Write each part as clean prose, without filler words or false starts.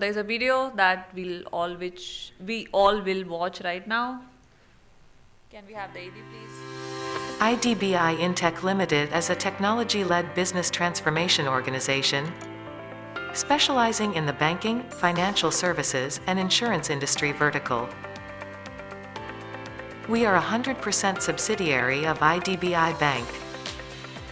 There's a video that which we all will watch right now. Can we have the AD, please? IDBI Intech Limited is a technology-led business transformation organization specializing in the banking, financial services, and insurance industry vertical. We are a 100% subsidiary of IDBI Bank.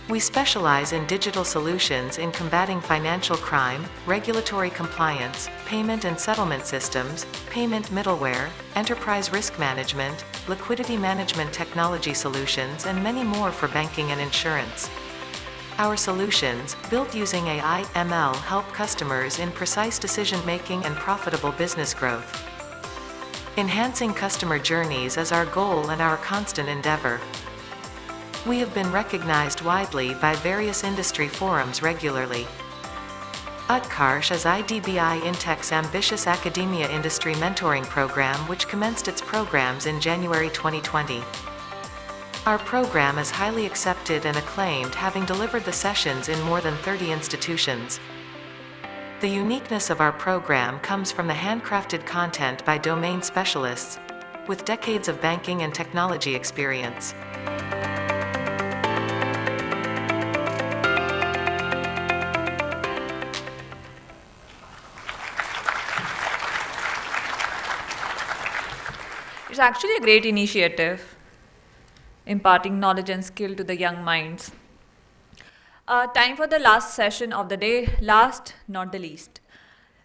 We specialize in digital solutions in combating financial crime, regulatory compliance, payment and settlement systems, payment middleware, enterprise risk management, liquidity management technology solutions, and many more for banking and insurance. Our solutions, built using AI, ML, help customers in precise decision-making and profitable business growth. Enhancing customer journeys is our goal and our constant endeavor. We have been recognized widely by various industry forums regularly. Utkarsh is IDBI Intech's ambitious academia industry mentoring program, which commenced its programs in January 2020. Our program is highly accepted and acclaimed, having delivered the sessions in more than 30 institutions. The uniqueness of our program comes from the handcrafted content by domain specialists, with decades of banking and technology experience. It's actually a great initiative, imparting knowledge and skill to the young minds. Time for the last session of the day, last not the least.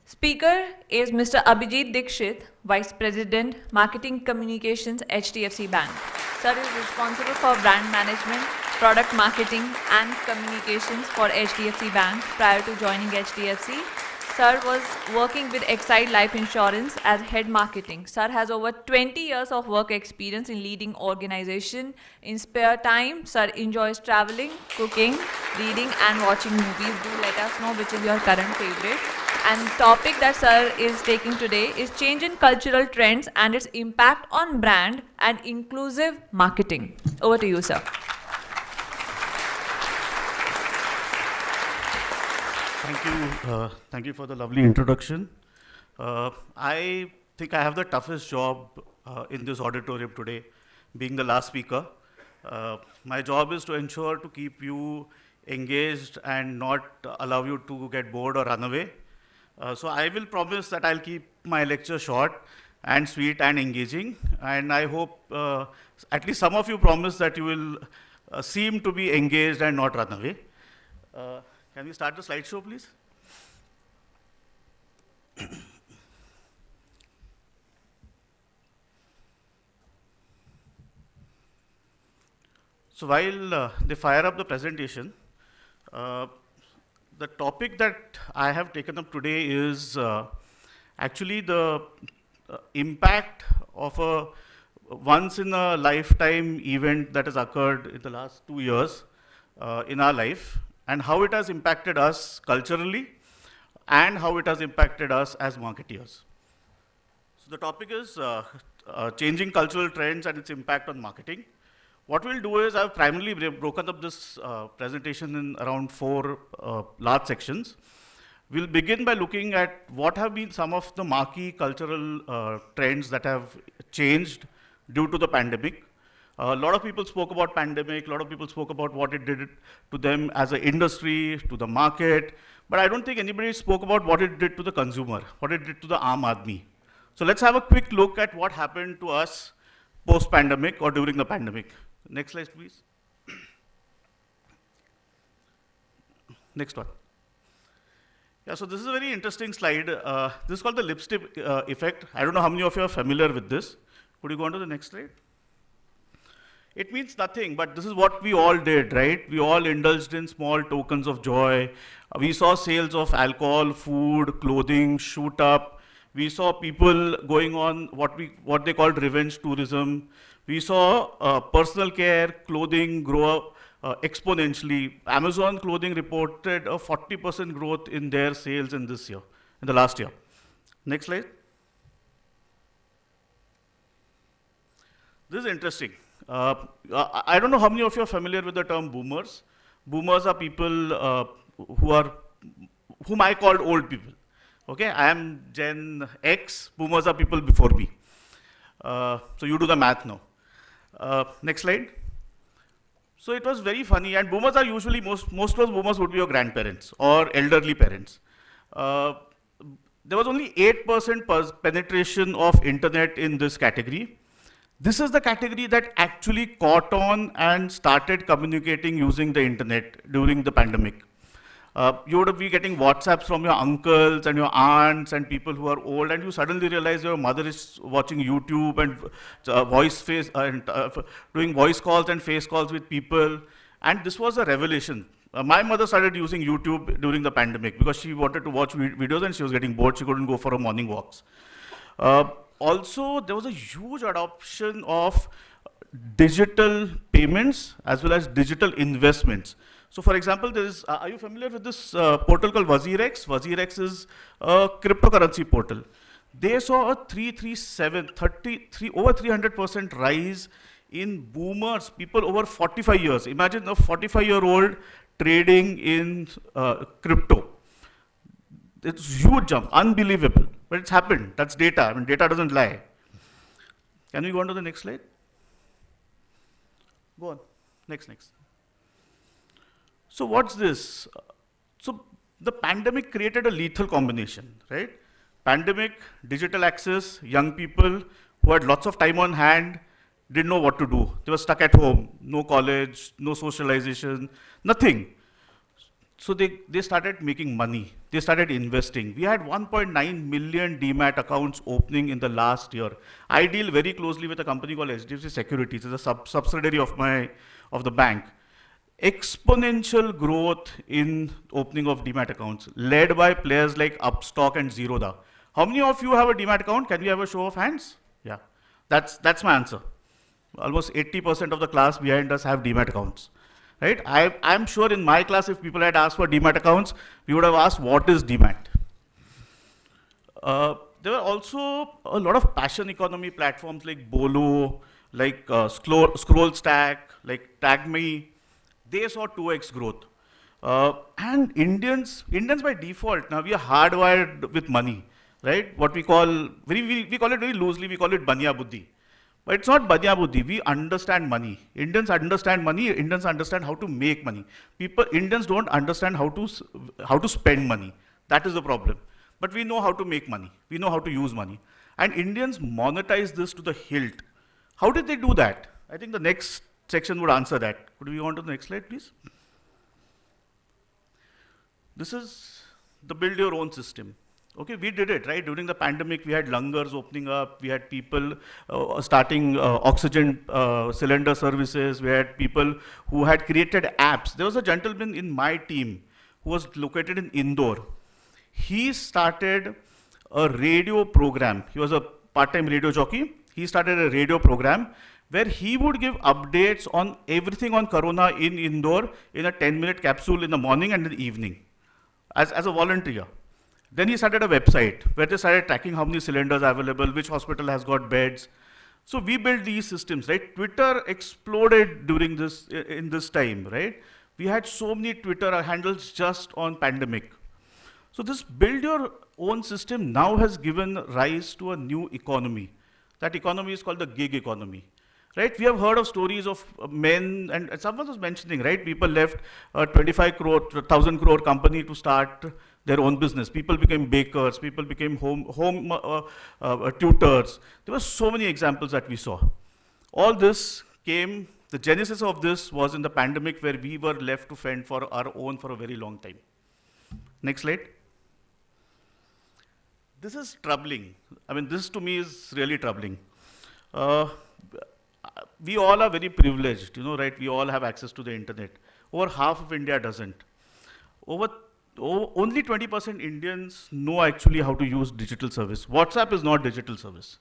Speaker is Mr. Abhijit Dikshit, Vice President, Marketing Communications, HDFC Bank. Sir is responsible for brand management, product marketing and communications for HDFC Bank. Prior to joining HDFC, Sir was working with Exide Life Insurance as head marketing. Sir has over 20 years of work experience in leading organization. In spare time, Sir enjoys traveling, cooking, reading and watching movies. Do let us know which is your current favorite. And topic that Sir is taking today is change in cultural trends and its impact on brand and inclusive marketing. Over to you, Sir. Thank you for the lovely introduction. I think I have the toughest job in this auditorium today, being the last speaker. My job is to ensure to keep you engaged and not allow you to get bored or run away. So I will promise that I'll keep my lecture short and sweet and engaging. And I hope at least some of you promise that you will seem to be engaged and not run away. Can we start the slideshow, please? So while they fire up the presentation, the topic that I have taken up today is actually the impact of a once-in-a-lifetime event that has occurred in the last 2 years in our life, and how it has impacted us culturally, and how it has impacted us as marketeers. So the topic is changing cultural trends and its impact on marketing. What we'll do is I've primarily broken up this presentation in around 4 large sections. We'll begin by looking at what have been some of the marquee cultural trends that have changed due to the pandemic. A lot of people spoke about pandemic, a lot of people spoke about what it did to them as an industry, to the market, but I don't think anybody spoke about what it did to the consumer, what it did to the Aam Aadmi. So let's have a quick look at what happened to us post-pandemic or during the pandemic. Next slide, please. Next one. Yeah, so this is a very interesting slide. This is called the lipstick effect. I don't know how many of you are familiar with this. Could you go on to the next slide? It means nothing, but this is what we all did, right? We all indulged in small tokens of joy. We saw sales of alcohol, food, clothing shoot up. We saw people going on what they called revenge tourism. We saw personal care, clothing grow up exponentially. Amazon clothing reported a 40% growth in their sales in this year, in the last year. Next slide. This is interesting. I don't know how many of you are familiar with the term boomers. Boomers are people whom I called old people. Okay, I am Gen X, boomers are people before me. So you do the math now. Next slide. So it was very funny, and boomers are usually, most of boomers would be your grandparents or elderly parents. Uh, there was only 8% penetration of internet in this category. This is the category that actually caught on and started communicating using the internet during the pandemic. You would be getting WhatsApps from your uncles and your aunts and people who are old, and you suddenly realize your mother is watching YouTube and doing voice calls and face calls with people. And this was a revelation. My mother started using YouTube during the pandemic because she wanted to watch videos and she was getting bored. She couldn't go for her morning walks. Also, there was a huge adoption of digital payments as well as digital investments. So for example, there is, are you familiar with this portal called WazirX? WazirX is a cryptocurrency portal. They saw a over 300% rise in boomers, people over 45 years. Imagine a 45-year-old trading in crypto. It's a huge jump, unbelievable, but it's happened. That's data. I mean, data doesn't lie. Can we go on to the next slide? Go on, next. So what's this? So the pandemic created a lethal combination, right? Pandemic, digital access, young people who had lots of time on hand, didn't know what to do. They were stuck at home, no college, no socialization, nothing. So they started making money. They started investing. We had 1.9 million demat accounts opening in the last year. I deal very closely with a company called HDFC Securities. It's a subsidiary of the bank. Exponential growth in opening of demat accounts, led by players like Upstock and Zerodha. How many of you have a demat account? Can we have a show of hands? Yeah, that's my answer. Almost 80% of the class behind us have demat accounts. Right? I'm sure in my class, if people had asked for demat accounts, we would have asked, what is demat? There were also a lot of passion economy platforms like Bolo, like Scroll Stack, like TagMe. They saw 2x growth. And Indians by default, now we are hardwired with money, right? What we call, we call it very loosely, we call it Banya Buddhi. But it's not Banya Buddhi, we understand money. Indians understand money, Indians understand how to make money. Indians don't understand how to spend money. That is the problem. But we know how to make money. We know how to use money. And Indians monetize this to the hilt. How did they do that? I think the next section would answer that. Could we go on to the next slide, please? This is the build your own system. Okay, we did it, right? During the pandemic, we had langars opening up, we had people starting oxygen cylinder services, we had people who had created apps. There was a gentleman in my team who was located in Indore. He started a radio program. He was a part-time radio jockey. He started a radio program where he would give updates on everything on Corona in Indore in a 10-minute capsule in the morning and in the evening as a volunteer. Then he started a website where they started tracking how many cylinders are available, which hospital has got beds. So we built these systems, right? Twitter exploded during in this time, right? We had so many Twitter handles just on pandemic. So this build your own system now has given rise to a new economy. That economy is called the gig economy. Right? We have heard of stories of men, and someone was mentioning, right? People left a 1,000 crore company to start their own business. People became bakers, people became home tutors. There were so many examples that we saw. All this came, the genesis of this was in the pandemic where we were left to fend for our own for a very long time. Next slide. This is troubling. I mean, this to me is really troubling. We all are very privileged, right? We all have access to the internet. Over half of India doesn't. Only 20% Indians know actually how to use digital service. WhatsApp is not digital service.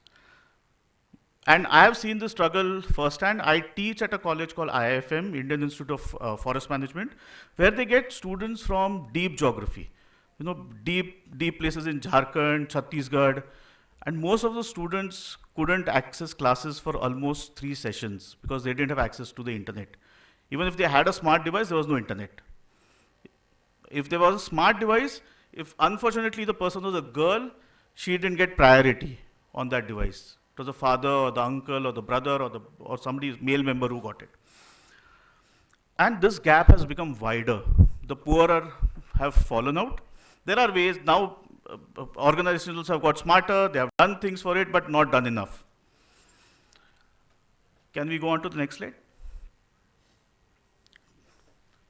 And I have seen the struggle firsthand. I teach at a college called IIFM, Indian Institute of Forest Management, where they get students from deep geography. Deep places in Jharkhand, Chhattisgarh. And most of the students couldn't access classes for almost 3 sessions because they didn't have access to the internet. Even if they had a smart device, there was no internet. If there was a smart device, If unfortunately the person was a girl, she didn't get priority on that device. It was the father or the uncle or the brother or somebody's male member who got it. And this gap has become wider. The poorer have fallen out. There are ways now, organizations have got smarter, they have done things for it, but not done enough. Can we go on to the next slide?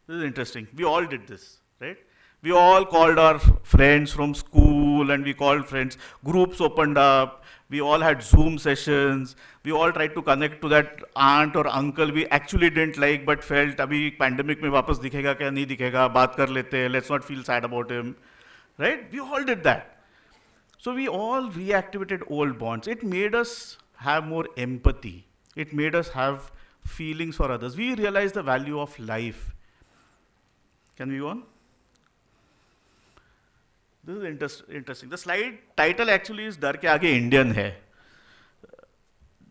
This is interesting. We all did this, right? We all called our friends from school and we called friends. Groups opened up. We all had Zoom sessions. We all tried to connect to that aunt or uncle we actually didn't like but felt abhi pandemic mein wapas dikhega kya nahi dikhega, baat kar lete hain, let's not feel sad about him, right? We all did that. So we all reactivated old bonds. It made us have more empathy. It made us have feelings for others. We realized the value of life. Can we go on? This is interesting. The slide title actually is Dar ke aage Indian hai.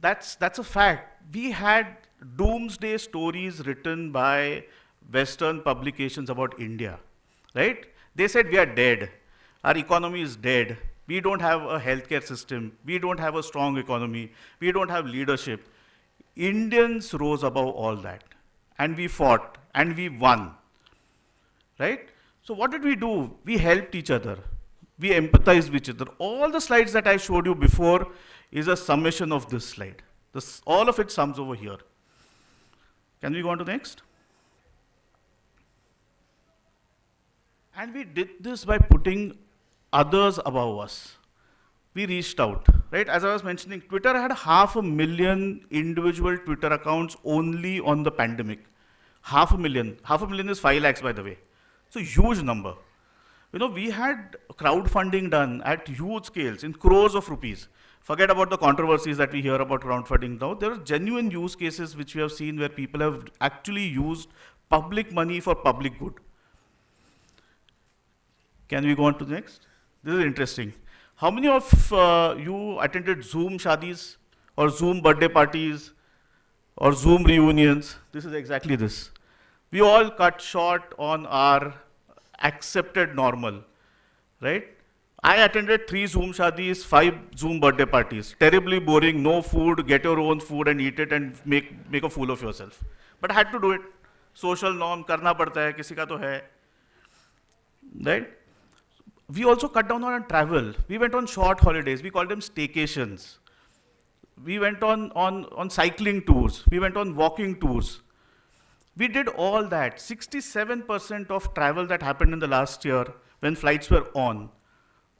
That's a fact. We had doomsday stories written by Western publications about India, right? They said we are dead. Our economy is dead. We don't have a healthcare system. We don't have a strong economy. We don't have leadership. Indians rose above all that. And we fought. And we won. Right? So what did we do? We helped each other. We empathized with each other. All the slides that I showed you before is a summation of this slide. All of it sums over here. Can we go on to the next? And we did this by putting others above us. We reached out, right? As I was mentioning, Twitter had 500,000 individual Twitter accounts only on the pandemic. 500,000. 500,000 is 5 lakhs, by the way. It's a huge number. You know, we had crowdfunding done at huge scales, in crores of rupees. Forget about the controversies that we hear about crowdfunding now. There are genuine use cases which we have seen where people have actually used public money for public good. Can we go on to the next? This is interesting. How many of you attended Zoom shadis or Zoom birthday parties or Zoom reunions? This is exactly this. We all cut short on our accepted normal, right? I attended 3 Zoom shadis, 5 Zoom birthday parties. Terribly boring, no food, get your own food and eat it and make a fool of yourself. But I had to do it. Social norm, karna padta hai, kisi ka to hai. Right? We also cut down on travel. We went on short holidays. We called them staycations. We went on cycling tours. We went on walking tours. We did all that. 67% of travel that happened in the last year when flights were on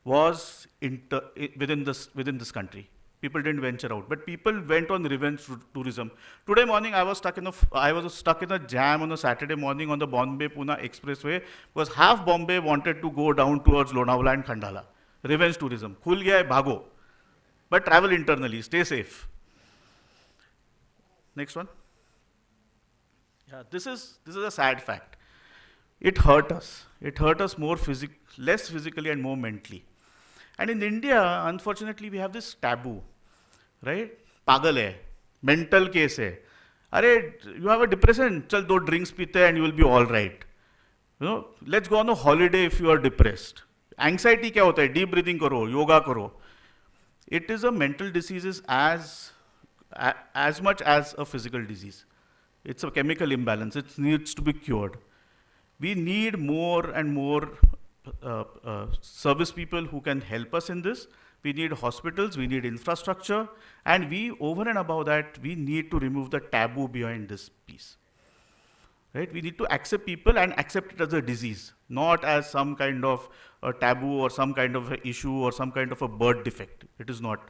was within this country. People didn't venture out, but people went on revenge tourism. Today morning, I was stuck in a jam on a Saturday morning on the Bombay-Pune expressway because half Bombay wanted to go down towards Lonavala and Khandala. Revenge tourism. Khul gaya hai, bhago. But travel internally, stay safe. Next one. Yeah, this is a sad fact. It hurt us. It hurt us less physically and more mentally. And in India, unfortunately, we have this taboo, right? Pagal hai, mental case hai. Arey, you have a depression, chal 2 drinks peete and you will be all right. You know, let's go on a holiday if you are depressed. Anxiety kya hota hai? Deep breathing karo, yoga karo. It is a mental disease as much as a physical disease. It's a chemical imbalance. It needs to be cured. We need more and more service people who can help us in this. We need hospitals, we need infrastructure, and over and above that, we need to remove the taboo behind this piece. Right? We need to accept people and accept it as a disease, not as some kind of a taboo or some kind of an issue or some kind of a birth defect. It is not.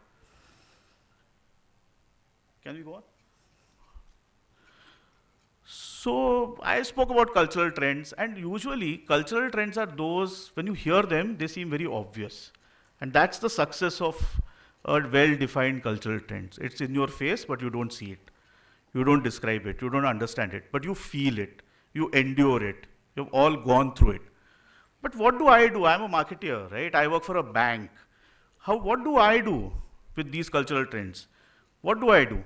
Can we go on? So I spoke about cultural trends, and usually cultural trends are those, when you hear them, they seem very obvious. And that's the success of a well-defined cultural trends. It's in your face, but you don't see it. You don't describe it, you don't understand it, but you feel it, you endure it, you've all gone through it. But what do? I'm a marketeer, right? I work for a bank. What do I do with these cultural trends? What do I do?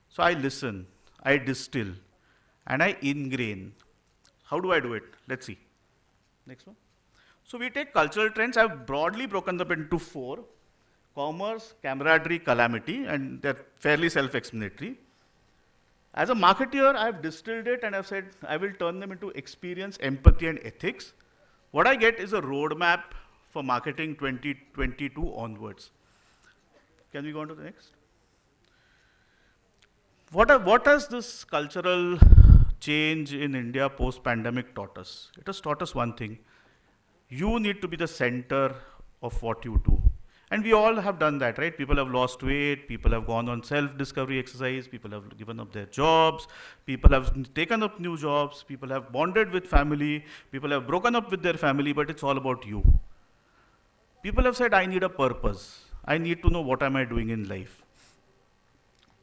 So I listen, I distill, and I ingrain. How do I do it? Let's see. Next one. So we take cultural trends. I've broadly broken them into 4: commerce, camaraderie, calamity, and they're fairly self-explanatory. As a marketeer, I've distilled it and I've said I will turn them into experience, empathy, and ethics. What I get is a roadmap for marketing 2022 onwards. Can we go on to the next? What has this cultural change in India post-pandemic taught us? It has taught us one thing. You need to be the center of what you do. And we all have done that, right? People have lost weight, people have gone on self-discovery exercise, people have given up their jobs, people have taken up new jobs, people have bonded with family, people have broken up with their family, but it's all about you. People have said, I need a purpose. I need to know what am I doing in life.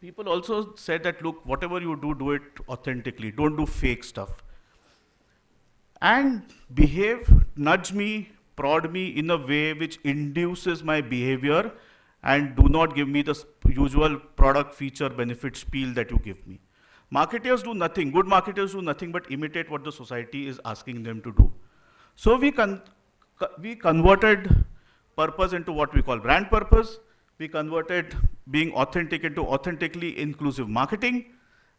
People also said that, look, whatever you do, do it authentically. Don't do fake stuff. And behave, nudge me, prod me in a way which induces my behavior and do not give me the usual product feature benefit spiel that you give me. Marketers do nothing, good marketers do nothing but imitate what the society is asking them to do. So we converted purpose into what we call brand purpose. We converted being authentic into authentically inclusive marketing.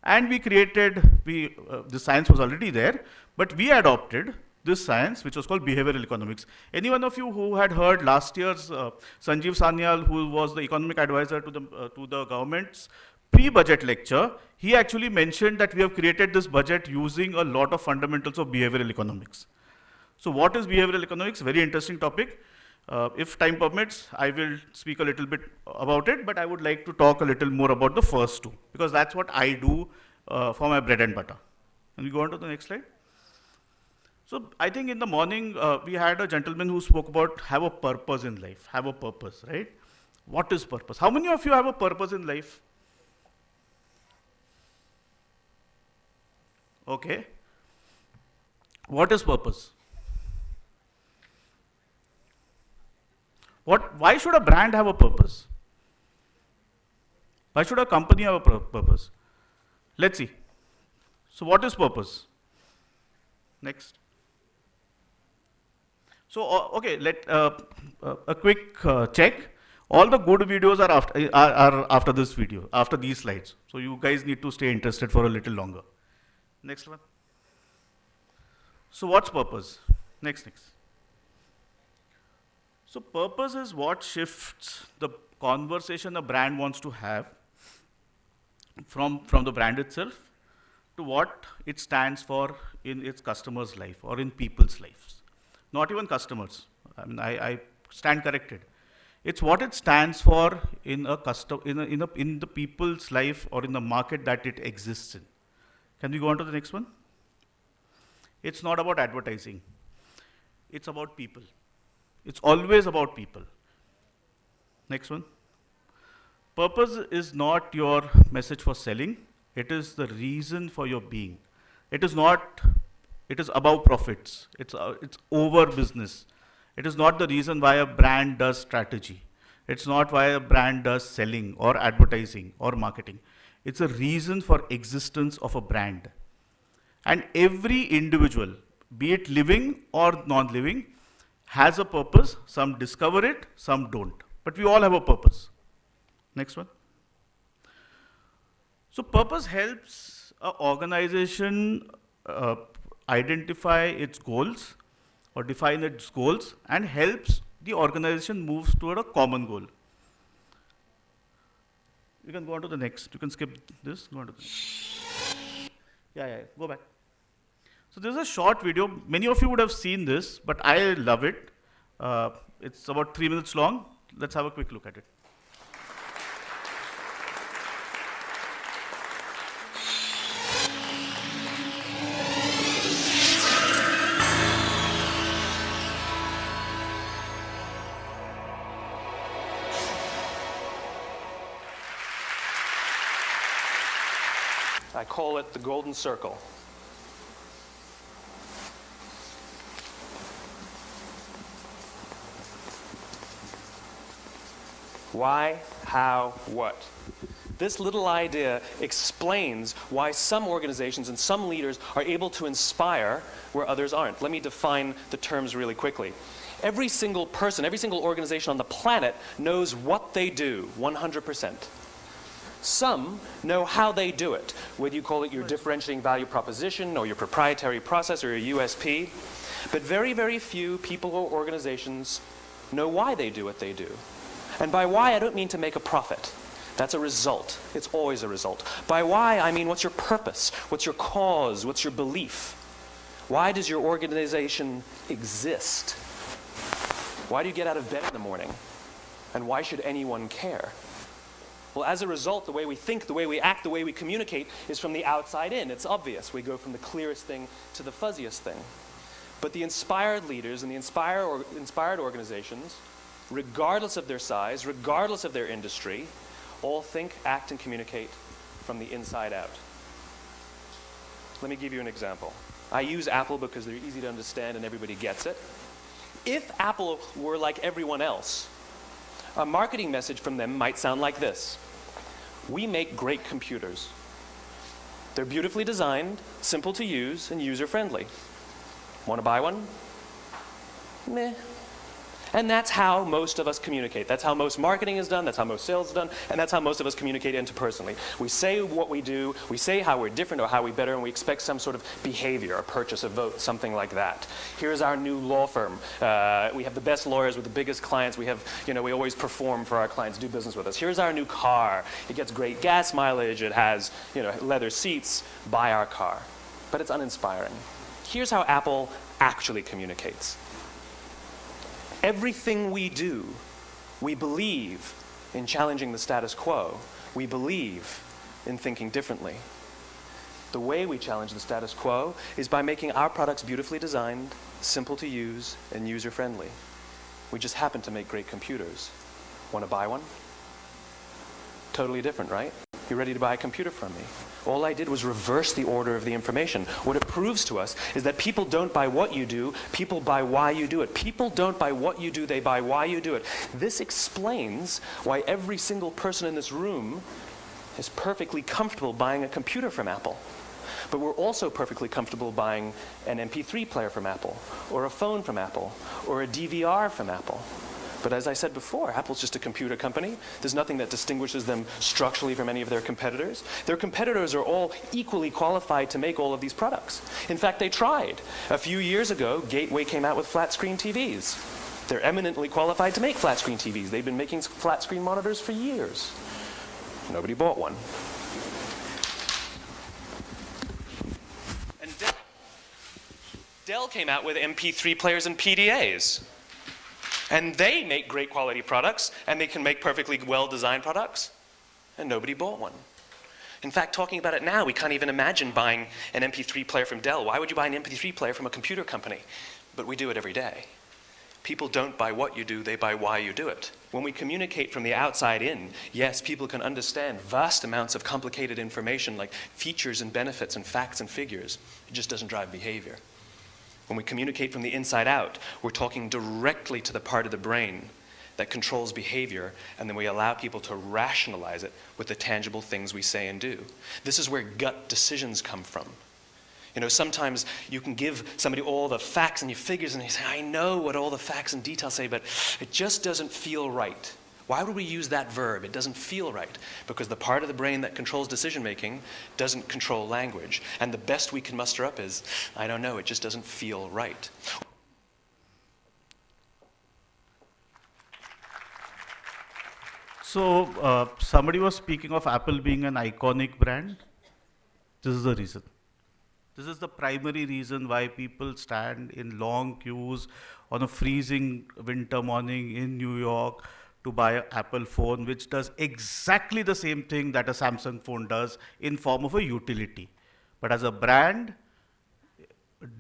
And we created, the science was already there, but we adopted this science, which was called behavioral economics. Any one of you who had heard last year's Sanjeev Sanyal, who was the economic advisor to the government's pre-budget lecture, he actually mentioned that we have created this budget using a lot of fundamentals of behavioral economics. So what is behavioral economics? Very interesting topic. If time permits, I will speak a little bit about it, but I would like to talk a little more about the first two, because that's what I do for my bread and butter. Can we go on to the next slide? So I think in the morning, we had a gentleman who spoke about have a purpose in life, have a purpose, right? What is purpose? How many of you have a purpose in life? Okay. What is purpose? Why should a brand have a purpose? Why should a company have a purpose? Let's see. So what is purpose? Next. So, okay, a quick check. All the good videos are after this video, after these slides. So you guys need to stay interested for a little longer. Next one. So what's purpose? Next. So purpose is what shifts the conversation a brand wants to have from the brand itself to what it stands for in its customers' life or in people's lives. Not even customers. I mean, I stand corrected. It's what it stands for in the people's life or in the market that it exists in. Can we go on to the next one? It's not about advertising. It's about people. It's always about people. Next one. Purpose is not your message for selling. It is the reason for your being. It is above profits. It's over business. It is not the reason why a brand does strategy. It's not why a brand does selling or advertising or marketing. It's a reason for existence of a brand. And every individual, be it living or non-living, has a purpose. Some discover it, some don't. But we all have a purpose. Next one. So purpose helps an organization identify its goals or define its goals and helps the organization move toward a common goal. You can go on to the next. You can skip this, go on to the next. Yeah, go back. So this is a short video. Many of you would have seen this, but I love it. It's about 3 minutes long. Let's have a quick look at it. I call it the golden circle. Why, how, what? This little idea explains why some organizations and some leaders are able to inspire where others aren't. Let me define the terms really quickly. Every single person, every single organization on the planet knows what they do, 100%. Some know how they do it, whether you call it your differentiating value proposition or your proprietary process or your USP. But very, very few people or organizations know why they do what they do. And by why, I don't mean to make a profit. That's a result. It's always a result. By why, I mean what's your purpose? What's your cause? What's your belief? Why does your organization exist? Why do you get out of bed in the morning? And why should anyone care? Well, as a result, the way we think, the way we act, the way we communicate is from the outside in. It's obvious. We go from the clearest thing to the fuzziest thing. But the inspired leaders and the inspired organizations, regardless of their size, regardless of their industry, all think, act, and communicate from the inside out. Let me give you an example. I use Apple because they're easy to understand and everybody gets it. If Apple were like everyone else, a marketing message from them might sound like this. We make great computers. They're beautifully designed, simple to use, and user-friendly. Want to buy one? Meh. And that's how most of us communicate. That's how most marketing is done, that's how most sales is done, and that's how most of us communicate interpersonally. We say what we do, we say how we're different or how we better, and we expect some sort of behavior, a purchase, a vote, something like that. Here's our new law firm. We have the best lawyers with the biggest clients. We have, we always perform for our clients, do business with us. Here's our new car. It gets great gas mileage. It has, leather seats. Buy our car. But it's uninspiring. Here's how Apple actually communicates. Everything we do, we believe in challenging the status quo. We believe in thinking differently. The way we challenge the status quo is by making our products beautifully designed, simple to use, and user-friendly. We just happen to make great computers. Want to buy one? Totally different, right? You're ready to buy a computer from me. All I did was reverse the order of the information. What it proves to us is that people don't buy what you do, people buy why you do it. People don't buy what you do, they buy why you do it. This explains why every single person in this room is perfectly comfortable buying a computer from Apple. But we're also perfectly comfortable buying an MP3 player from Apple, or a phone from Apple, or a DVR from Apple. But as I said before, Apple's just a computer company. There's nothing that distinguishes them structurally from any of their competitors. Their competitors are all equally qualified to make all of these products. In fact, they tried. A few years ago, Gateway came out with flat screen TVs. They're eminently qualified to make flat screen TVs. They've been making flat screen monitors for years. Nobody bought one. And Dell came out with MP3 players and PDAs. And they make great quality products, and they can make perfectly well-designed products, and nobody bought one. In fact, talking about it now, we can't even imagine buying an MP3 player from Dell. Why would you buy an MP3 player from a computer company? But we do it every day. People don't buy what you do, they buy why you do it. When we communicate from the outside in, yes, people can understand vast amounts of complicated information like features and benefits and facts and figures. It just doesn't drive behavior. When we communicate from the inside out, we're talking directly to the part of the brain that controls behavior, and then we allow people to rationalize it with the tangible things we say and do. This is where gut decisions come from. Sometimes you can give somebody all the facts and your figures, and you say, I know what all the facts and details say, but it just doesn't feel right. Why would we use that verb? It doesn't feel right. Because the part of the brain that controls decision-making doesn't control language. And the best we can muster up is, I don't know, it just doesn't feel right. So somebody was speaking of Apple being an iconic brand. This is the reason. This is the primary reason why people stand in long queues on a freezing winter morning in New York to buy an Apple phone, which does exactly the same thing that a Samsung phone does in form of a utility. But as a brand,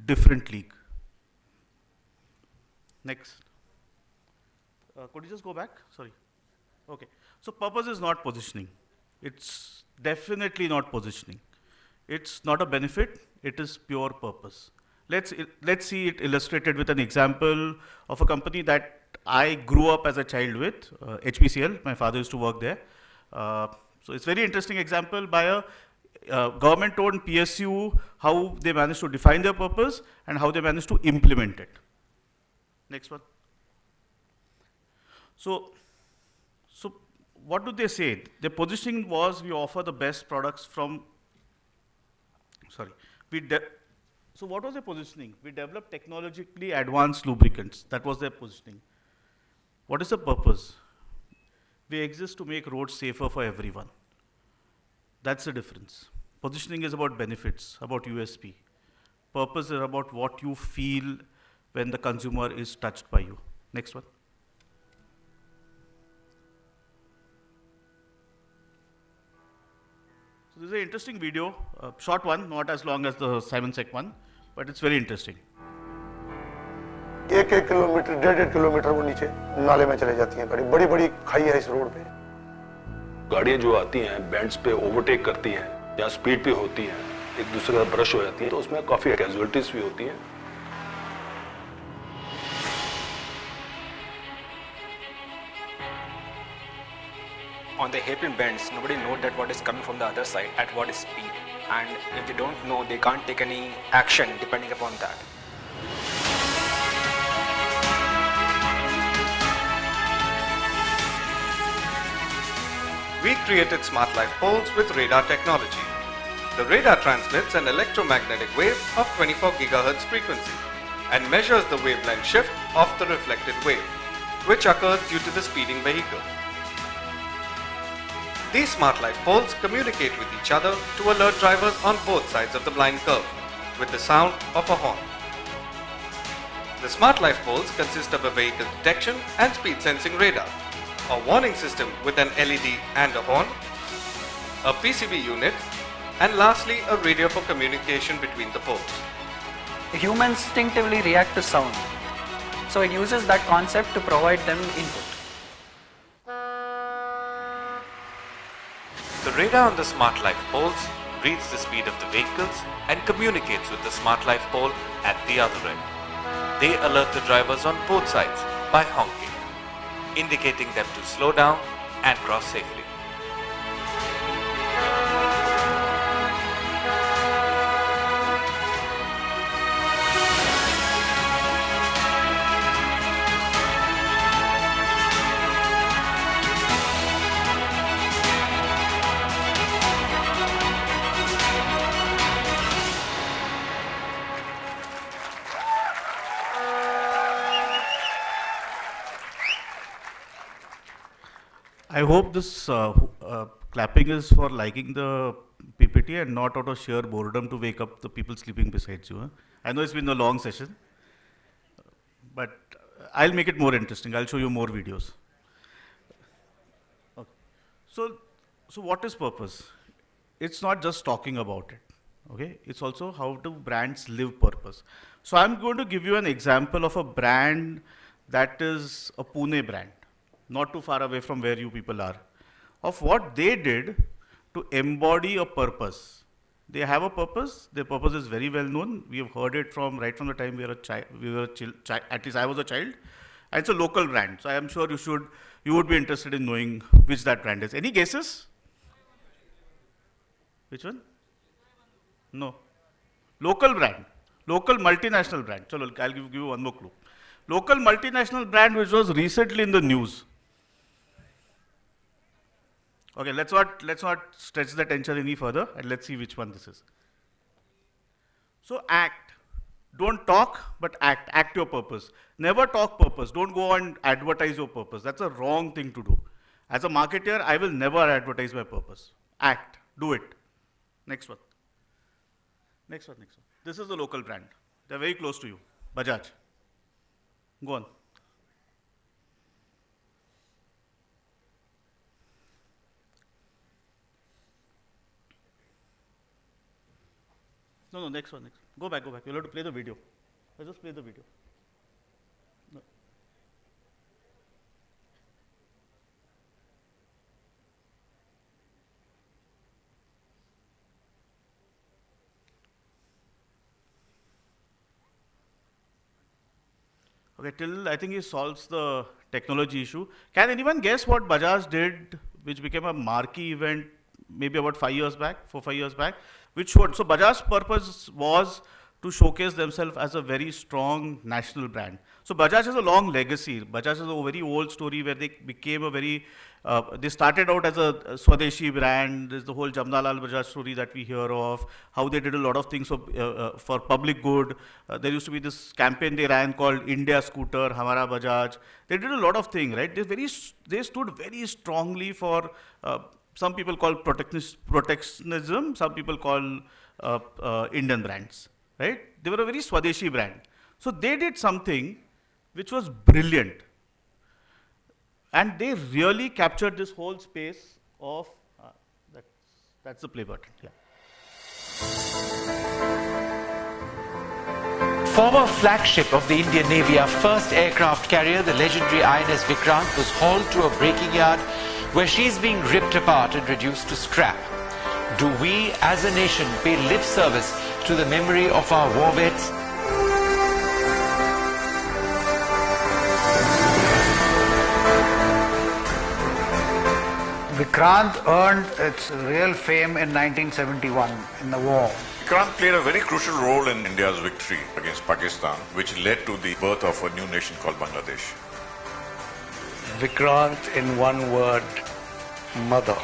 different league. Next. Could you just go back? Sorry. Okay. So purpose is not positioning. It's definitely not positioning. It's not a benefit. It is pure purpose. Let's see it illustrated with an example of a company that I grew up as a child with, HPCL. My father used to work there. So it's a very interesting example by a government-owned PSU, how they managed to define their purpose and how they managed to implement it. Next one. So, so what do they say? Their positioning was we offer the best products from, sorry, so what was their positioning? We developed technologically advanced lubricants. That was their positioning. What is the purpose? We exist to make roads safer for everyone. That's the difference. Positioning is about benefits, about USP. Purpose is about what you feel when the consumer is touched by you. Next one. So this is an interesting video, a short one, not as long as the Simon Sek one, but it's very interesting. 1-1 kilometre 1.5 kilometre वो नीचे नाले में चले जाती हैं गाड़ी बड़ी बड़ी खाई है इस रोड पे गाड़ियां जो आती हैं बेंड्स पे ओवरटेक करती हैं या स्पीड पे होती हैं एक दूसरे का ब्रश हो जाती है तो उसमें काफी कैजुअलिटीज भी होती हैं On the hairpin bends, nobody knows that what is coming from the other side at what speed, and if they don't know, they can't take any action depending upon that. We created Smart Life poles with radar technology. The radar transmits an electromagnetic wave of 24 GHz frequency and measures the wavelength shift of the reflected wave, which occurs due to the speeding vehicle. These Smart Life poles communicate with each other to alert drivers on both sides of the blind curve with the sound of a horn. The Smart Life poles consist of a vehicle detection and speed sensing radar, a warning system with an LED and a horn, a PCB unit, and lastly a radio for communication between the poles. Humans instinctively react to sound, so it uses that concept to provide them input. The radar on the Smart Life poles reads the speed of the vehicles and communicates with the Smart Life pole at the other end. They alert the drivers on both sides by honking, indicating them to slow down and cross safely. I hope this clapping is for liking the PPT and not out of sheer boredom to wake up the people sleeping beside you. Huh? I know it's been a long session, but I'll make it more interesting. I'll show you more videos. Okay. So what is purpose? It's not just talking about it. Okay, it's also how do brands live purpose. So I'm going to give you an example of a brand that is a Pune brand, not too far away from where you people are, of what they did to embody a purpose. They have a purpose. Their purpose is very well known. We have heard it from right from the time we were a child. At least I was a child. And it's a local brand. So I am sure you would be interested in knowing which that brand is. Any guesses? Which one? No. Local brand. Local multinational brand. Chalo, I'll give you one more clue. Local multinational brand which was recently in the news. Okay, let's not stretch the tension any further and let's see which one this is. So act. Don't talk, but act. Act your purpose. Never talk purpose. Don't go and advertise your purpose. That's a wrong thing to do. As a marketer, I will never advertise my purpose. Act. Do it. Next one. Next one. This is the local brand. They're very close to you. Bajaj. Go on. No, next one. Go back. You'll have to play the video. Let's just play the video. No. Okay, till I think he solves the technology issue. Can anyone guess what Bajaj did, which became a marquee event maybe about 4 5 years back, which showed, so Bajaj's purpose was to showcase themselves as a very strong national brand. So Bajaj has a long legacy. Bajaj is a very old story where they became a very, they started out as a Swadeshi brand. There's the whole Jamnalal Bajaj story that we hear of, how they did a lot of things for public good. There used to be this campaign they ran called India Scooter, Hamara Bajaj. They did a lot of things, right? They stood very strongly for, some people call protectionism, some people call Indian brands, right? They were a very Swadeshi brand. So they did something which was brilliant. And they really captured this whole space of, that's the play button, yeah. Former flagship of the Indian Navy, our first aircraft carrier, the legendary INS Vikrant, was hauled to a breaking yard where she's being ripped apart and reduced to scrap. Do we as a nation pay lip service to the memory of our war vets? Vikrant earned its real fame in 1971 in the war. Vikrant played a very crucial role in India's victory against Pakistan, which led to the birth of a new nation called Bangladesh. Vikrant, in one word, mother.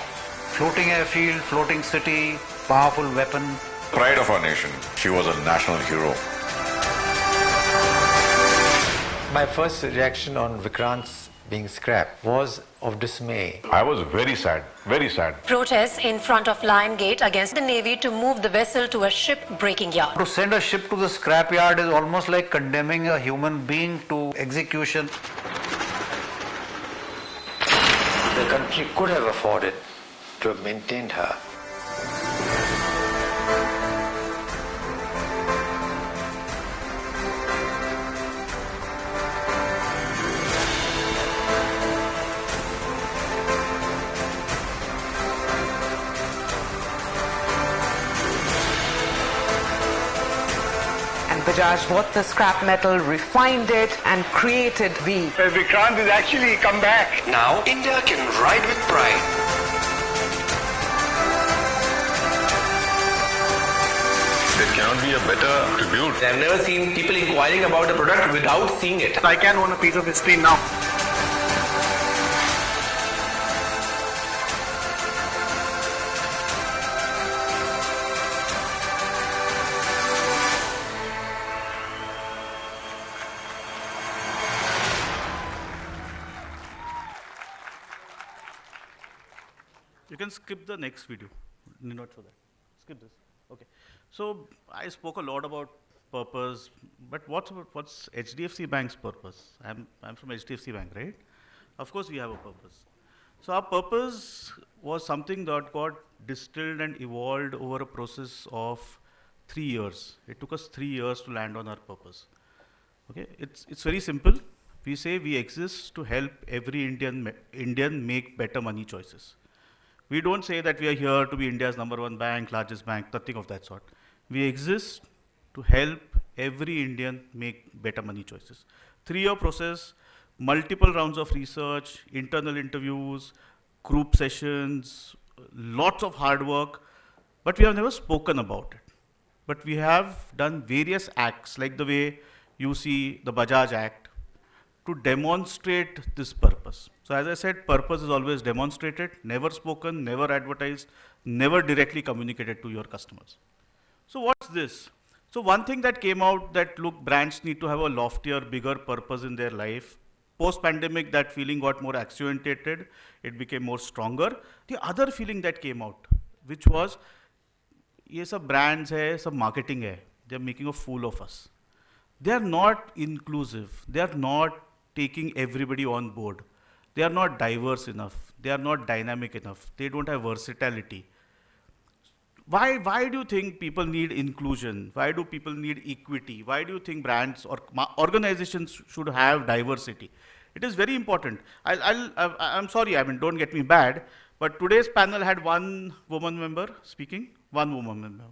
Floating airfield, floating city, powerful weapon. Pride of our nation. She was a national hero. My first reaction on Vikrant's being scrapped was of dismay. I was very sad, very sad. Protests in front of Lion Gate against the Navy to move the vessel to a ship-breaking yard. To send a ship to the scrap yard is almost like condemning a human being to execution. The country could have afforded to have maintained her. Bajaj bought the scrap metal, refined it, and created V. Vikrant has actually come back. Now India can ride with pride. There cannot be a better tribute. I've never seen people inquiring about a product without seeing it. I can own a piece of history now. You can skip the next video. Need not show that. Skip this. Okay. So I spoke a lot about purpose, but what's HDFC Bank's purpose? I'm from HDFC Bank, right? Of course we have a purpose. So our purpose was something that got distilled and evolved over a process of 3 years. It took us 3 years to land on our purpose. Okay. It's very simple. We say we exist to help every Indian make better money choices. We don't say that we are here to be India's #1 bank, largest bank, nothing of that sort. We exist to help every Indian make better money choices. 3-year process, multiple rounds of research, internal interviews, group sessions, lots of hard work, but we have never spoken about it. But we have done various acts, like the way you see the Bajaj Act, to demonstrate this purpose. So as I said, purpose is always demonstrated, never spoken, never advertised, never directly communicated to your customers. So what's this? So one thing that came out that, look, brands need to have a loftier, bigger purpose in their life. Post-pandemic, that feeling got more accentuated. It became more stronger. The other feeling that came out, which was, ये सब brands है, सब marketing है. They're making a fool of us. They are not inclusive. They are not taking everybody on board. They are not diverse enough. They are not dynamic enough. They don't have versatility. Why do you think people need inclusion? Why do people need equity? Why do you think brands or organizations should have diversity? It is very important. I'm sorry, I mean, don't get me bad, but today's panel had one woman member speaking, one woman member.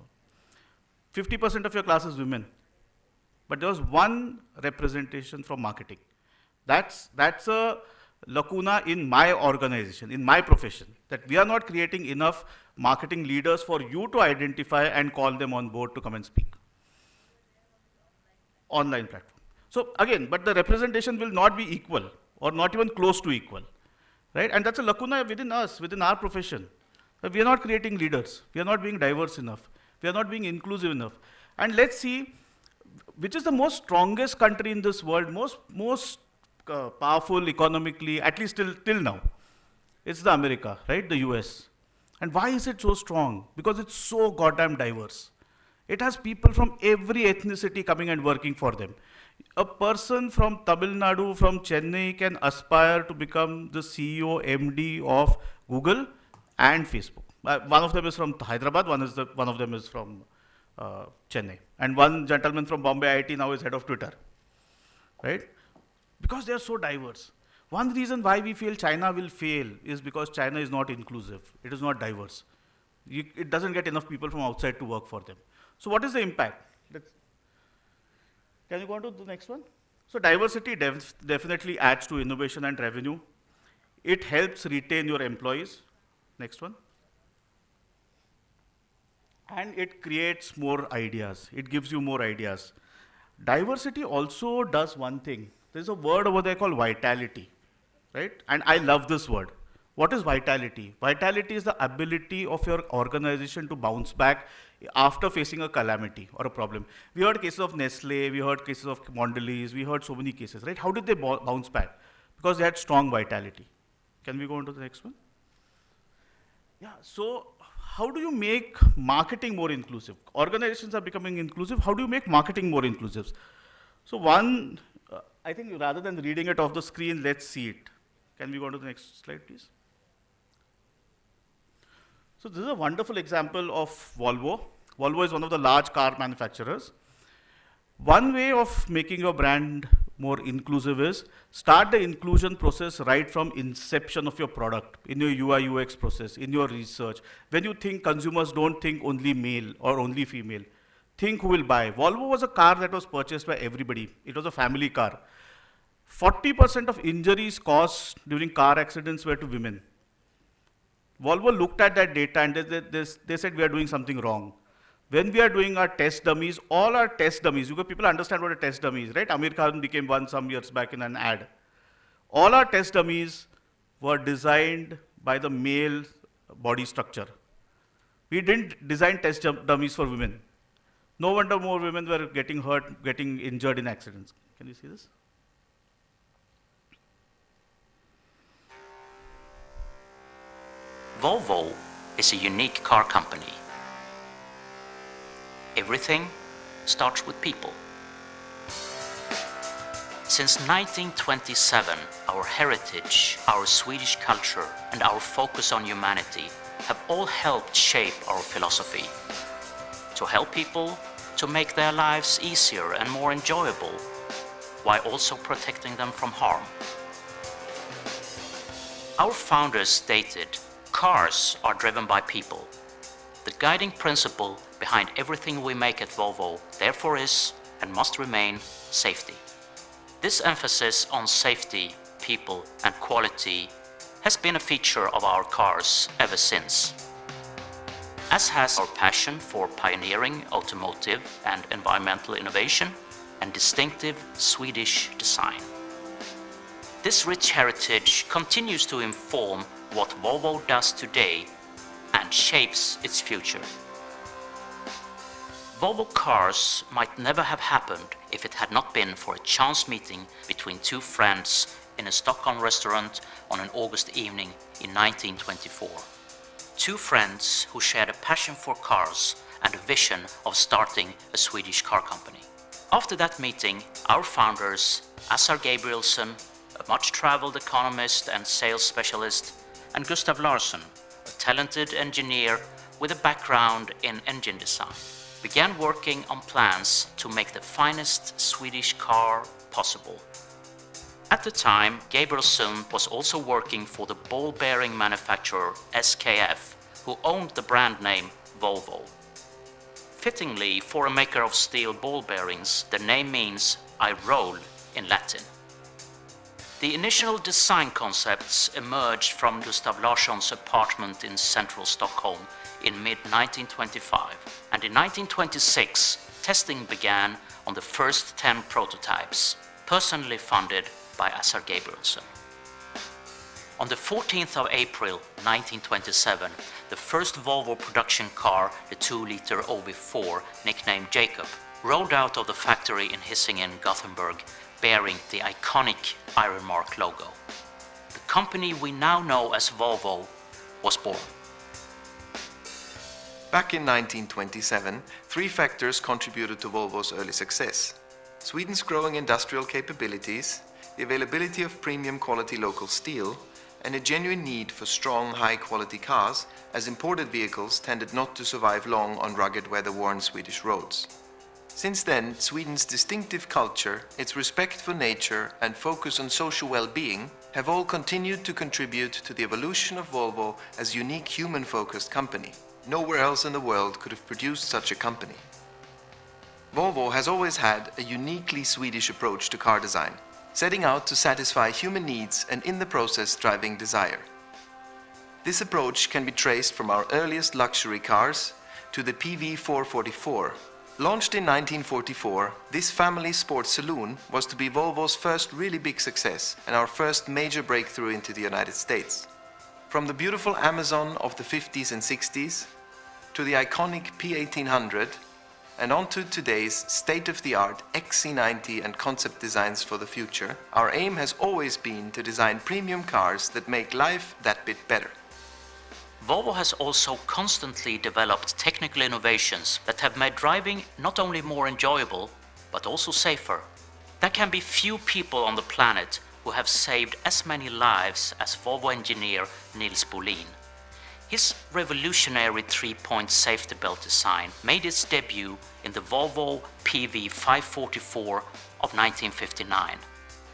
50% of your class is women, but there was one representation from marketing. That's a lacuna in my organization, in my profession, that we are not creating enough marketing leaders for you to identify and call them on board to come and speak. online platform. So again, but the representation will not be equal or not even close to equal, right? And that's a lacuna within us, within our profession. We are not creating leaders. We are not being diverse enough. We are not being inclusive enough. And let's see, which is the most strongest country in this world, most powerful economically, at least till now. It's the America, right? The US. And why is it so strong? Because it's so goddamn diverse. It has people from every ethnicity coming and working for them. A person from Tamil Nadu, from Chennai can aspire to become the CEO, MD of Google and Facebook. One of them is from Hyderabad, one of them is from Chennai. And one gentleman from Bombay IIT now is head of Twitter, right? Because they are so diverse. One reason why we feel China will fail is because China is not inclusive. It is not diverse. It doesn't get enough people from outside to work for them. So what is the impact? Can you go on to the next one? So diversity definitely adds to innovation and revenue. It helps retain your employees. Next one. And it creates more ideas. It gives you more ideas. Diversity also does one thing. There's a word over there called vitality, right? And I love this word. What is vitality? Vitality is the ability of your organization to bounce back after facing a calamity or a problem. We heard cases of Nestle, we heard cases of Mondelez, we heard so many cases, right? How did they bounce back? Because they had strong vitality. Can we go on to the next one? Yeah, so how do you make marketing more inclusive? Organizations are becoming inclusive. How do you make marketing more inclusive? So one, I think rather than reading it off the screen, let's see it. Can we go on to the next slide, please? So this is a wonderful example of Volvo. Volvo is one of the large car manufacturers. One way of making your brand more inclusive is start the inclusion process right from inception of your product, in your UI UX process, in your research. When you think consumers don't think only male or only female, think who will buy. Volvo was a car that was purchased by everybody. It was a family car. 40% of injuries caused during car accidents were to women. Volvo looked at that data and they said we are doing something wrong. When we are doing our test dummies, all our test dummies, people understand what a test dummy is, right? Amir Khan became one some years back in an ad. All our test dummies were designed by the male body structure. We didn't design test dummies for women. No wonder more women were getting hurt, getting injured in accidents. Can you see this? Volvo is a unique car company. Everything starts with people. Since 1927, our heritage, our Swedish culture, and our focus on humanity have all helped shape our philosophy. To help people to make their lives easier and more enjoyable, while also protecting them from harm. Our founders stated, "Cars are driven by people." The guiding principle behind everything we make at Volvo, therefore, is and must remain safety. This emphasis on safety, people, and quality has been a feature of our cars ever since, as has our passion for pioneering automotive and environmental innovation and distinctive Swedish design. This rich heritage continues to inform what Volvo does today and shapes its future. Volvo Cars might never have happened if it had not been for a chance meeting between two friends in a Stockholm restaurant on an August evening in 1924. Two friends who shared a passion for cars and a vision of starting a Swedish car company. After that meeting, our founders, Assar Gabrielsson, a much-traveled economist and sales specialist, and Gustav Larsson, a talented engineer with a background in engine design, began working on plans to make the finest Swedish car possible. At the time, Gabrielsson was also working for the ball bearing manufacturer SKF, who owned the brand name Volvo. Fittingly, for a maker of steel ball bearings, the name means "I roll" in Latin. The initial design concepts emerged from Gustav Larsson's apartment in central Stockholm in mid-1925, and in 1926, testing began on the first 10 prototypes, personally funded by Assar Gabrielsen. On the 14th of April 1927, the first Volvo production car, the 2-liter OV4, nicknamed Jacob, rolled out of the factory in Hisingen, Gothenburg, bearing the iconic Iron Mark logo. The company we now know as Volvo was born. Back in 1927, three factors contributed to Volvo's early success: Sweden's growing industrial capabilities, the availability of premium quality local steel, and a genuine need for strong, high-quality cars, as imported vehicles tended not to survive long on rugged, weather-worn Swedish roads. Since then, Sweden's distinctive culture, its respect for nature, and focus on social well-being have all continued to contribute to the evolution of Volvo as a unique human-focused company. Nowhere else in the world could have produced such a company. Volvo has always had a uniquely Swedish approach to car design, setting out to satisfy human needs and in the process driving desire. This approach can be traced from our earliest luxury cars to the PV444. Launched in 1944, this family sports saloon was to be Volvo's first really big success and our first major breakthrough into the United States. From the beautiful Amazon of the 50s and 60s to the iconic P1800 and on to today's state-of-the-art XC90 and concept designs for the future, our aim has always been to design premium cars that make life that bit better. Volvo has also constantly developed technical innovations that have made driving not only more enjoyable, but also safer. There can be few people on the planet who have saved as many lives as Volvo engineer Nils Bolin. His revolutionary 3-point safety belt design made its debut in the Volvo PV544 of 1959.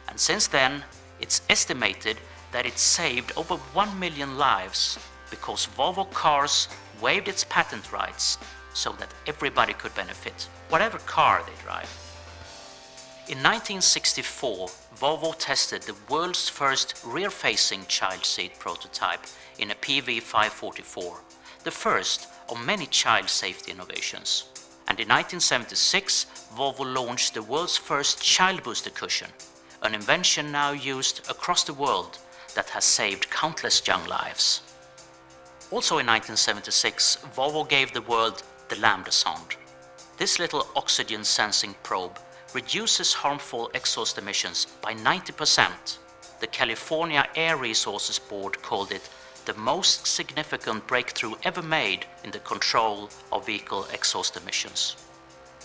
And since then, it's estimated that it saved over 1 million lives because Volvo Cars waived its patent rights so that everybody could benefit, whatever car they drive. In 1964, Volvo tested the world's first rear-facing child seat prototype in a PV544, the first of many child safety innovations. And in 1976, Volvo launched the world's first child booster cushion, an invention now used across the world that has saved countless young lives. Also in 1976, Volvo gave the world the Lambda Sound. This little oxygen sensing probe reduces harmful exhaust emissions by 90%. The California Air Resources Board called it the most significant breakthrough ever made in the control of vehicle exhaust emissions.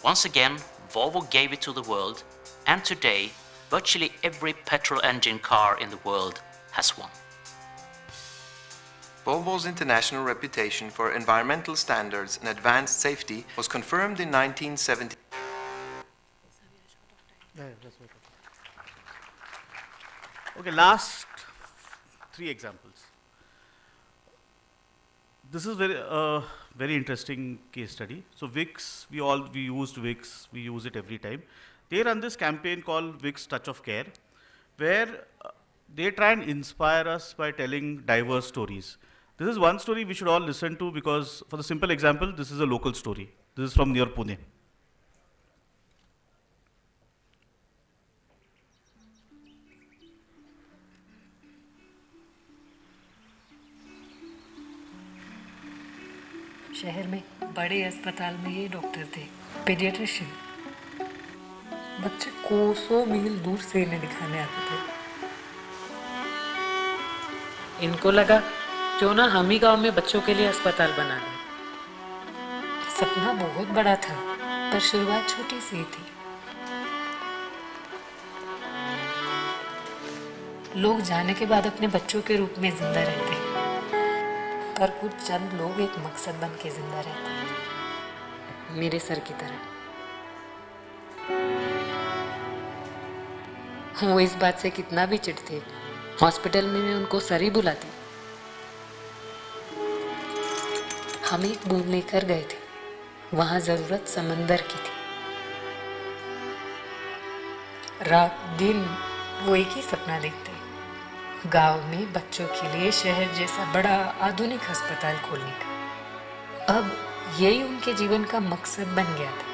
Once again, Volvo gave it to the world, and today, virtually every petrol engine car in the world has one. Volvo's international reputation for environmental standards and advanced safety was confirmed in 1970. Okay, last 3 examples. This is very interesting case study. So Vicks, we used Vicks, we use it every time. They run this campaign called Vicks TouchOfCare, where they try and inspire us by telling diverse stories. This is one story we should all listen to because, for the simple example, this is a local story. This is from near Pune. शहर में बड़े अस्पताल में ये doctor थे, paediatrician. बच्चे कोसों मील दूर से इन्हें दिखाने आते थे। इनको लगा क्यों ना हम ही गांव में बच्चों के लिए अस्पताल बना दें। सपना बहुत बड़ा था, पर शुरुआत छोटी सी थी। लोग जाने के बाद अपने बच्चों के रूप में जिंदा रहते हैं, पर कुछ चंद लोग एक मकसद बन के जिंदा रहते हैं, मेरे सर की तरह। वो इस बात से कितना भी चिढ़ते, हॉस्पिटल में मैं उनको सर ही बुलाती। हम एक बूंद लेकर गए थे, वहां जरूरत समंदर की थी। रात दिन वो एक ही सपना देखते, गांव में बच्चों के लिए शहर जैसा बड़ा आधुनिक अस्पताल खोलने का। अब यही उनके जीवन का मकसद बन गया था।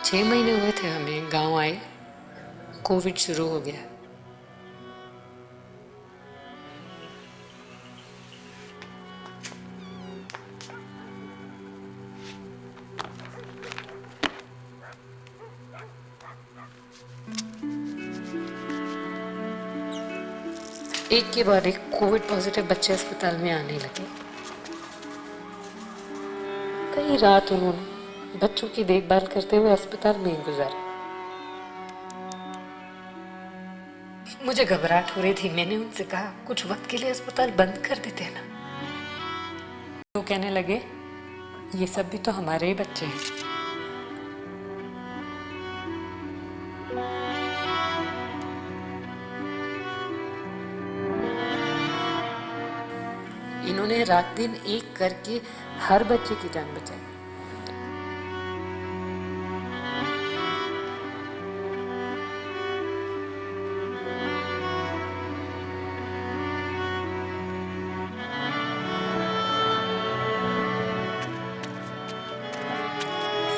6 महीने हुए थे हमें गांव आए, कोविड शुरू हो गया। एक के बाद एक कोविड पॉजिटिव बच्चे अस्पताल में आने लगे। कई रात उन्होंने बच्चों की देखभाल करते हुए अस्पताल में ही गुजारी। मुझे घबराहट हो रही थी। मैंने उनसे कहा कुछ वक्त के लिए अस्पताल बंद कर देते ना। तो कहने लगे ये सब भी तो हमारे ही बच्चे हैं। इन्होंने रात दिन एक करके हर बच्चे की जान बचाई।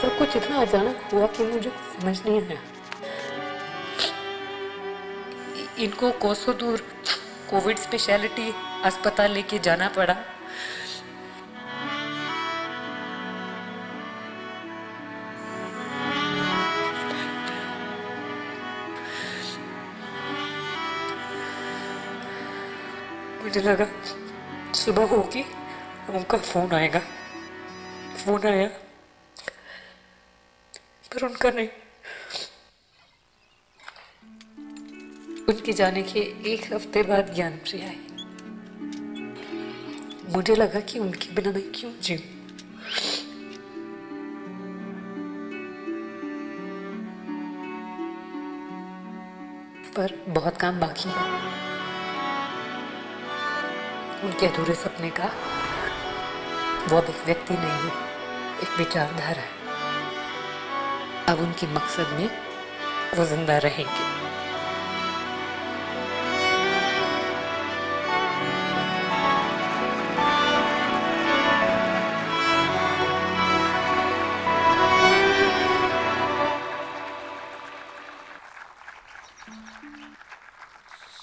सब कुछ इतना अचानक हुआ कि मुझे समझ नहीं आया। इनको कोसों दूर कोविड स्पेशलिटी अस्पताल लेके जाना पड़ा। मुझे लगा सुबह होगी उनका फोन आएगा। फोन आया पर उनका नहीं। उनके जाने के एक हफ्ते बाद ज्ञानप्रिया आई। मुझे लगा कि उनके बिना मैं क्यों जीऊं। पर बहुत काम बाकी है। उनके अधूरे सपने का वो अब एक व्यक्ति नहीं है, एक विचारधारा है। अब उनके मकसद में वो जिंदा रहेंगे।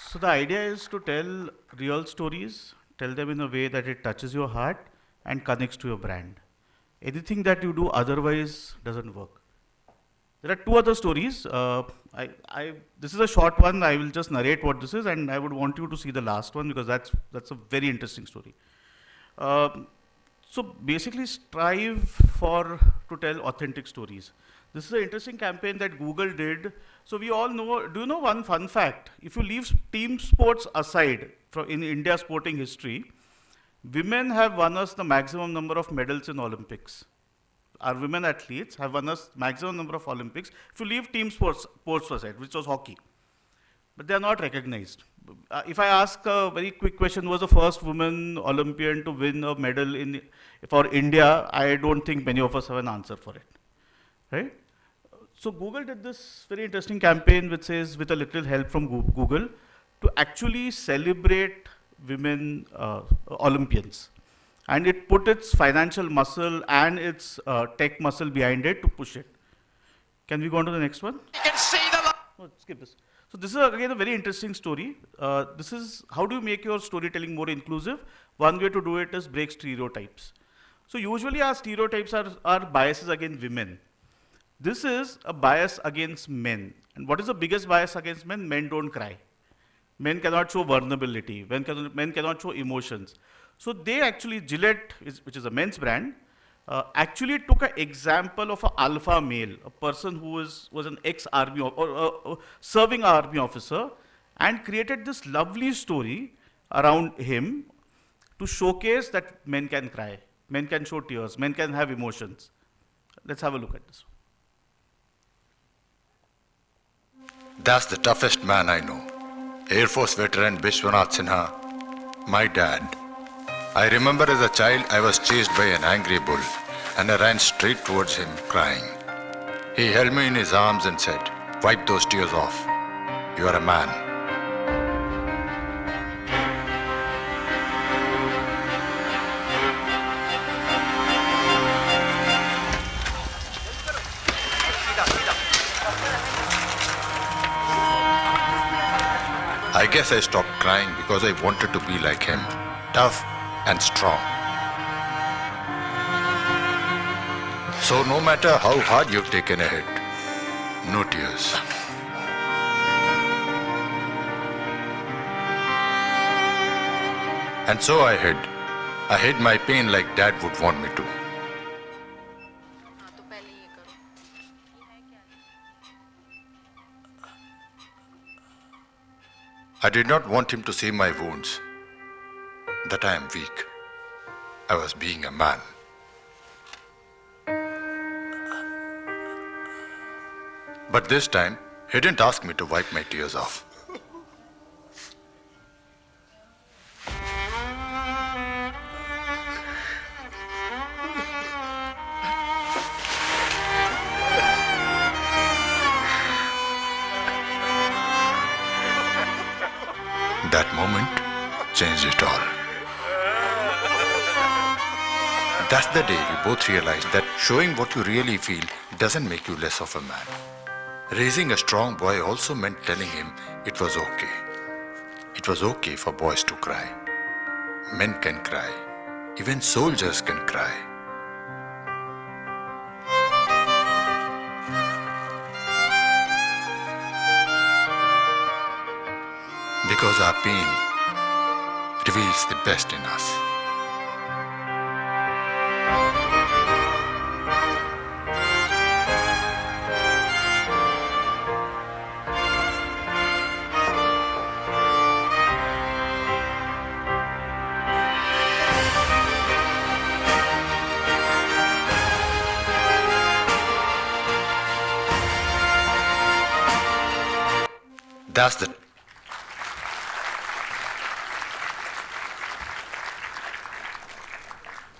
So the idea is to tell real stories, tell them in a way that it touches your heart and connects to your brand. Anything that you do otherwise doesn't work. There are two other stories. This is a short one. I will just narrate what this is, and I would want you to see the last one because that's a very interesting story. So basically, strive to tell authentic stories. This is an interesting campaign that Google did. So we all know, do you know one fun fact? If you leave team sports aside in India's sporting history, women have won us the maximum number of medals in Olympics. Our women athletes have won us maximum number of Olympics. If you leave team sports aside, which was hockey, but they are not recognized. If I ask a very quick question, who was the first woman Olympian to win a medal for India? I don't think many of us have an answer for it, right? So Google did this very interesting campaign which says, with a little help from Google, to actually celebrate women Olympians. And it put its financial muscle and its tech muscle behind it to push it. Can we go on to the next one? You can see the... Skip this. So this is again a very interesting story. This is how do you make your storytelling more inclusive? One way to do it is break stereotypes. So usually our stereotypes are biases against women. This is a bias against men. And what is the biggest bias against men? Men don't cry. Men cannot show vulnerability. Men cannot show emotions. So they actually, Gillette, which is a men's brand, actually took an example of an alpha male, a person who was an ex-army or serving army officer, and created this lovely story around him to showcase that men can cry, men can show tears, men can have emotions. Let's have a look at this. That's the toughest man I know. Air Force veteran Vishwanath Sinha, my dad. I remember as a child I was chased by an angry bull and I ran straight towards him crying. He held me in his arms and said, "Wipe those tears off. You are a man." I guess I stopped crying because I wanted to be like him, tough and strong. So no matter how hard you've taken a hit, no tears. And so I hid. I hid my pain like Dad would want me to. I did not want him to see my wounds, that I am weak. I was being a man. But this time, he didn't ask me to wipe my tears off. That moment changed it all. That's the day we both realized that showing what you really feel doesn't make you less of a man. Raising a strong boy also meant telling him it was okay. It was okay for boys to cry. Men can cry. Even soldiers can cry. Because our pain reveals the best in us. That's the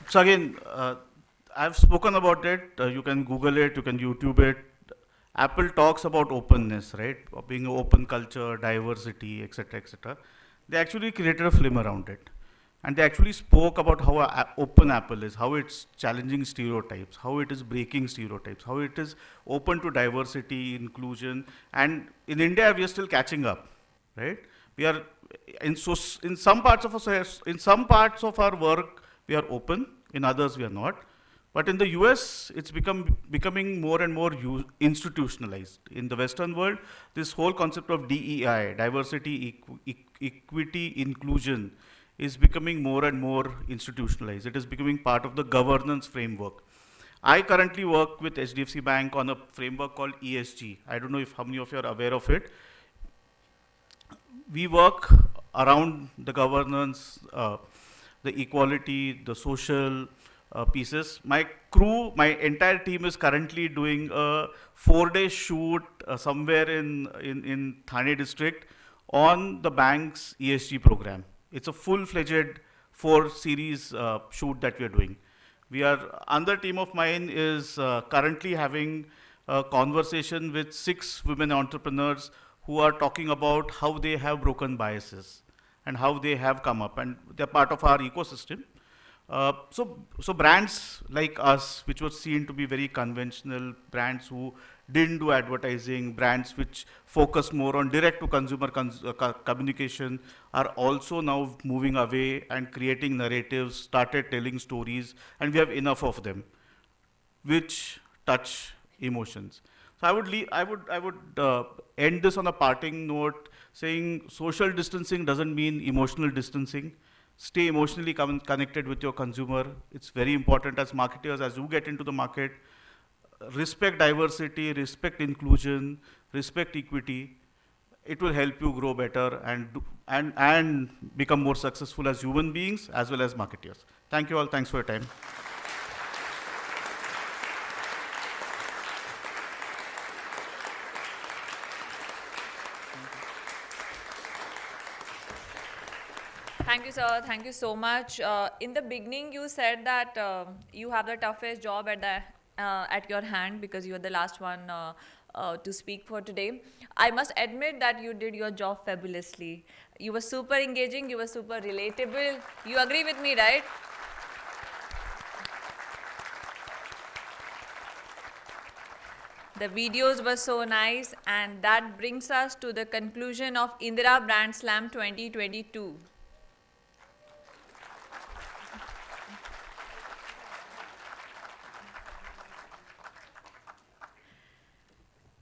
So again, I've spoken about it. You can Google it, you can YouTube it. Apple talks about openness, right? Being an open culture, diversity, etc., etc. They actually created a film around it. And they actually spoke about how open Apple is, how it's challenging stereotypes, how it is breaking stereotypes, how it is open to diversity, inclusion. And in India, we are still catching up, right? We are, in some parts of our work, we are open. In others, we are not. But in the US, it's becoming more and more institutionalized. In the Western world, this whole concept of DEI, diversity, equity, inclusion, is becoming more and more institutionalized. It is becoming part of the governance framework. I currently work with HDFC Bank on a framework called ESG. I don't know how many of you are aware of it. We work around the governance, the equality, the social pieces. My crew, my entire team is currently doing a 4-day shoot somewhere in Thane district on the bank's ESG program. It's a full-fledged 4-series shoot that we are doing. Another team of mine is currently having a conversation with 6 women entrepreneurs who are talking about how they have broken biases and how they have come up, and they're part of our ecosystem. So brands like us, which was seen to be very conventional, brands who didn't do advertising, brands which focus more on direct-to-consumer communication, are also now moving away and creating narratives, started telling stories, and we have enough of them, which touch emotions. So I would end this on a parting note, saying social distancing doesn't mean emotional distancing. Stay emotionally connected with your consumer. It's very important as marketers, as you get into the market. Respect diversity, respect inclusion, respect equity. It will help you grow better and become more successful as human beings as well as marketers. Thank you all. Thanks for your time. Thank you, sir. Thank you so much. In the beginning, you said that you have the toughest job at your hand because you are the last one to speak for today. I must admit that you did your job fabulously. You were super engaging. You were super relatable. You agree with me, right? The videos were so nice, and that brings us to the conclusion of Indira Brand Slam 2022.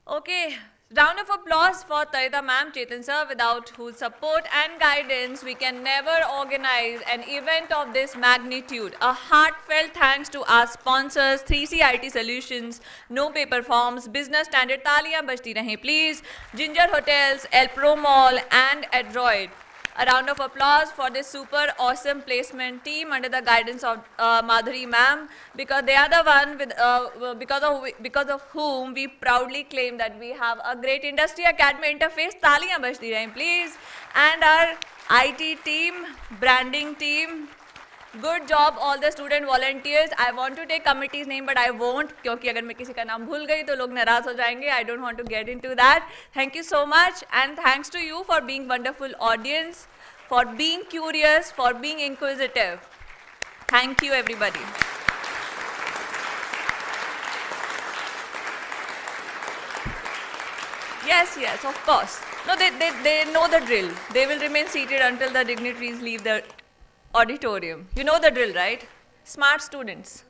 Okay, round of applause for Tarita ma'am, Chetan sir, without whose support and guidance we can never organize an event of this magnitude. A heartfelt thanks to our sponsors, 3C IT Solutions, No Paper Forms, Business Standard Taliyan Bajti Rahe Please, Ginger Hotels, El Pro Mall and Adroid. A round of applause for this super awesome placement team under the guidance of Madhuri ma'am, because they are the one with, because of whom we proudly claim that we have a great industry academy interface. Taliyan bajti rahein, please. And our IT team, branding team. Good job all the student volunteers. I want to take committee's name but I won't, क्योंकि अगर मैं किसी का नाम भूल गई तो लोग नाराज हो जाएंगे. I don't want to get into that. Thank you so much, and thanks to you for being wonderful audience, for being curious, for being inquisitive. Thank you everybody. Yes, yes, of course. No, they know the drill. They will remain seated until the dignitaries leave the auditorium. You know the drill, right? Smart students.